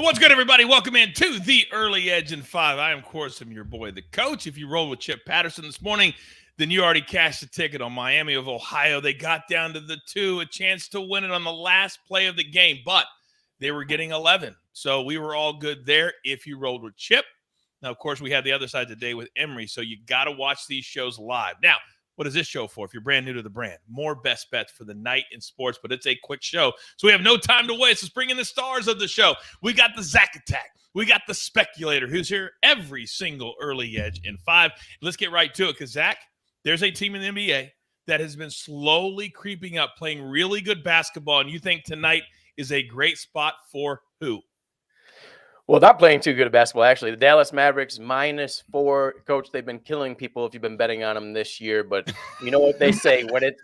What's good, everybody? Welcome in to the Early Edge in 5. I am, of course, your boy, the coach. If you rolled with Chip Patterson this morning, then you already cashed a ticket on Miami of Ohio. They got down to the 2, a chance to win it on the last play of the game, but they were getting 11. So we were all good there if you rolled with Chip. Now, of course, we had the other side today with Emery, so you got to watch these shows live. Now, what is this show for? If you're brand new to the brand, more best bets for the night in sports, but it's a quick show. So we have no time to waste. Let's bring in the stars of the show. We got the Zack Attack. We got the Speculator, who's here every single Early Edge in 5. Let's get right to it, because, Zack, there's a team in the NBA that has been slowly creeping up, playing really good basketball, and you think tonight is a great spot for who? Well, not playing too good at basketball, actually. The Dallas Mavericks -4. Coach, they've been killing people if you've been betting on them this year. But you know what they say, when it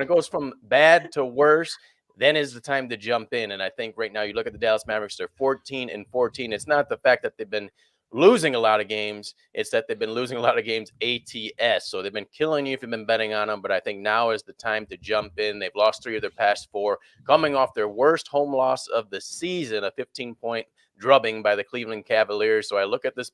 goes from bad to worse, then is the time to jump in. And I think right now you look at the Dallas Mavericks, they're 14-14. It's not the fact that they've been losing a lot of games. It's that they've been losing a lot of games ATS. So they've been killing you if you've been betting on them. But I think now is the time to jump in. They've lost 3 of their past 4, coming off their worst home loss of the season, a 15-point drubbing by the Cleveland Cavaliers. So I look at this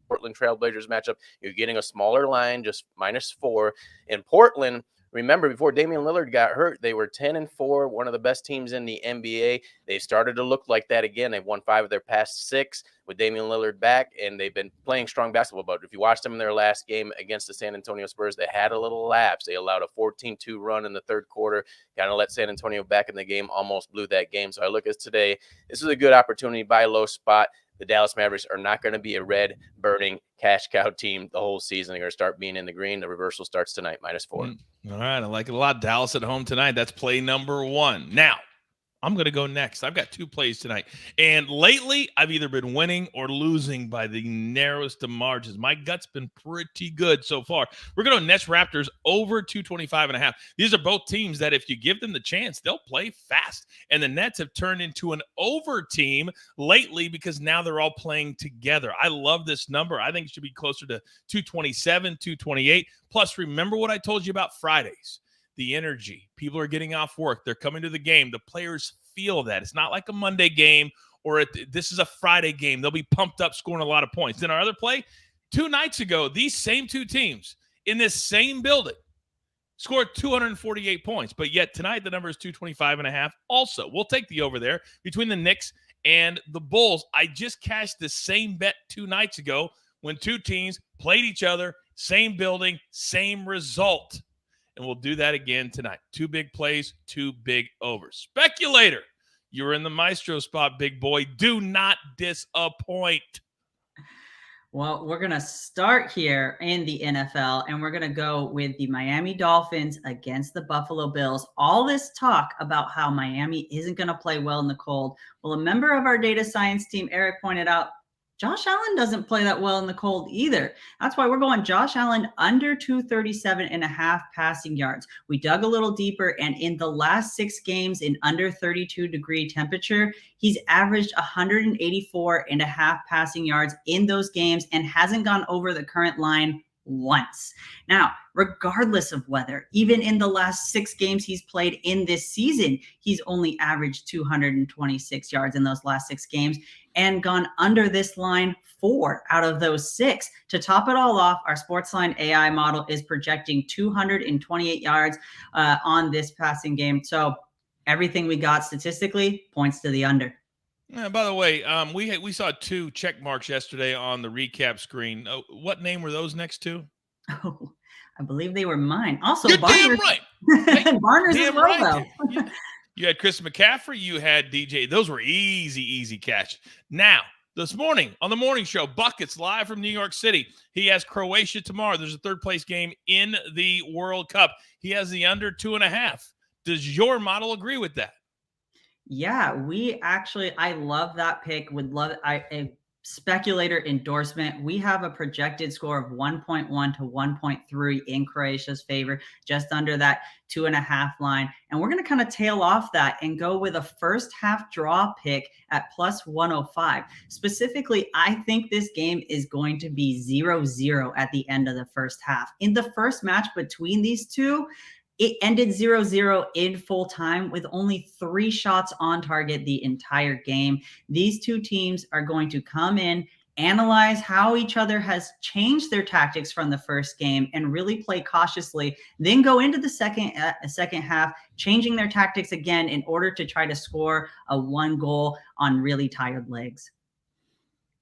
Portland Trailblazers matchup. You're getting a smaller line, just -4. In Portland, remember, before Damian Lillard got hurt, they were 10-4, one of the best teams in the NBA. They started to look like that again. They've won 5 of their past 6 with Damian Lillard back, and they've been playing strong basketball. But if you watched them in their last game against the San Antonio Spurs, they had a little lapse. They allowed a 14-2 run in the third quarter, kind of let San Antonio back in the game, almost blew that game. So I look at today, this is a good opportunity, buy a low spot. The Dallas Mavericks are not going to be a red burning cash cow team the whole season. They're going to start being in the green. The reversal starts tonight, -4. All right, I like it a lot. Dallas at home tonight. That's play number 1. Now, I'm going to go next. I've got 2 plays tonight. And lately, I've either been winning or losing by the narrowest of margins. My gut's been pretty good so far. We're going to Nets Raptors over 225.5. These are both teams that if you give them the chance, they'll play fast. And the Nets have turned into an over team lately because now they're all playing together. I love this number. I think it should be closer to 227, 228. Plus, remember what I told you about Fridays. The energy. People are getting off work. They're coming to the game. The players feel that. It's not like a Monday game or this is a Friday game. They'll be pumped up, scoring a lot of points. Then our other play, 2 nights ago, these same 2 teams in this same building scored 248 points. But yet tonight the number is 225.5. Also, we'll take the over there between the Knicks and the Bulls. I just cashed the same bet 2 nights ago when 2 teams played each other, same building, same result. And we'll do that again tonight. 2 big plays, 2 big overs. Speculator, you're in the maestro spot, big boy. Do not disappoint. Well, we're going to start here in the NFL, and we're going to go with the Miami Dolphins against the Buffalo Bills. All this talk about how Miami isn't going to play well in the cold. Well, a member of our data science team, Eric, pointed out Josh Allen doesn't play that well in the cold either. That's why we're going Josh Allen under 237.5 passing yards. We dug a little deeper, and in the last 6 games in under 32-degree temperature, he's averaged 184.5 passing yards in those games and hasn't gone over the current line once. Now, regardless of weather, even in the last 6 games he's played in this season, he's only averaged 226 yards in those last 6 games and gone under this line 4 out of those 6. To top it all off, our SportsLine AI model is projecting 228 yards on this passing game. So everything we got statistically points to the under. By the way, we saw 2 check marks yesterday on the recap screen. What name were those next 2? Oh, I believe they were mine. Also, you're Barner's, damn right. Hey, Barner's as well, right, though. You had Chris McCaffrey. You had DJ. Those were easy catch. Now, this morning on the morning show, Buckets live from New York City. He has Croatia tomorrow. There's a 3rd-place game in the World Cup. He has the under 2.5. Does your model agree with that? Yeah, I love that pick. Would love a speculator endorsement. We have a projected score of 1.1 to 1.3 in Croatia's favor, just under that 2.5 line. And we're going to kind of tail off that and go with a first half draw pick at +105. Specifically, I think this game is going to be 0-0 at the end of the first half. In the first match between these two, It ended 0-0 in full time with only 3 shots on target the entire game. These two teams are going to come in, analyze how each other has changed their tactics from the first game, and really play cautiously, then go into the second half, changing their tactics again in order to try to score a 1 goal on really tired legs.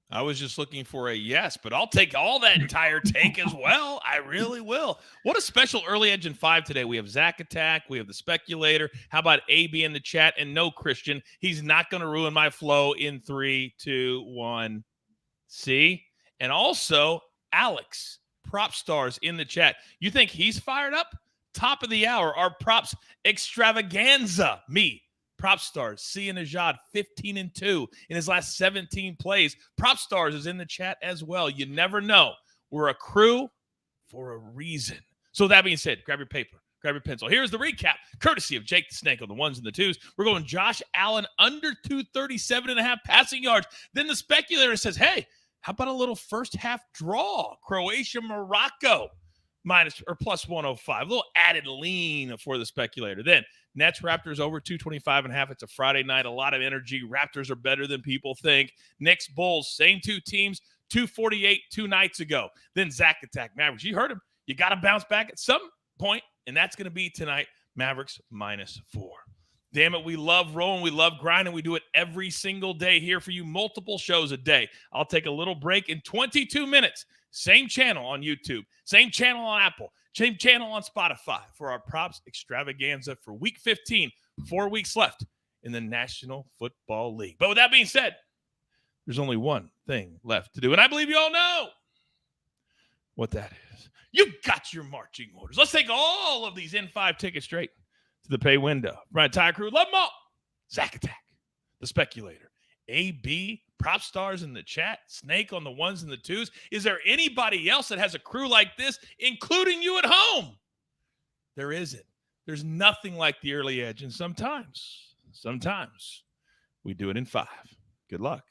I was just looking for a yes, but I'll take all that entire take as well. I really will. What a special early edge in 5 today. We have Zack Attack. We have the Speculator. How about AB in the chat? And no, Christian, he's not going to ruin my flow in 3, 2, 1. See? And also, Alex, Prop Stars in the chat. You think he's fired up? Top of the hour, our props extravaganza. Me. Prop Stars, Sia Najad, 15-2 in his last 17 plays. Prop Stars is in the chat as well. You never know. We're a crew for a reason. So that being said, grab your paper, grab your pencil. Here's the recap, courtesy of Jake the Snake on the 1s and the 2s. We're going Josh Allen under 237.5 passing yards. Then the Speculator says, hey, how about a little first half draw? Croatia, Morocco, minus or plus 105. A little added lean for the Speculator. Then Nets, Raptors over 225.5. It's a Friday night. A lot of energy. Raptors are better than people think. Knicks, Bulls, same two teams. 248 2 nights ago. Then Zack Attack, Mavericks. You heard him. You got to bounce back at some point, and that's going to be tonight. Mavericks minus 4. Damn it, we love rolling. We love grinding. We do it every single day here for you, multiple shows a day. I'll take a little break in 22 minutes. Same channel on YouTube. Same channel on Apple. Same channel on Spotify for our props extravaganza for week 15. 4 weeks left in the National Football League. But with that being said, there's only one thing left to do. And I believe you all know what that is. You got your marching orders. Let's take all of these N5 tickets straight to the pay window. My entire crew, love them all. Zack Attack, the Speculator, AB, Prop Stars in the chat, Snake on the 1s and the 2s. Is there anybody else that has a crew like this, including you at home? There isn't. There's nothing like the early edge, and sometimes we do it in 5. Good luck.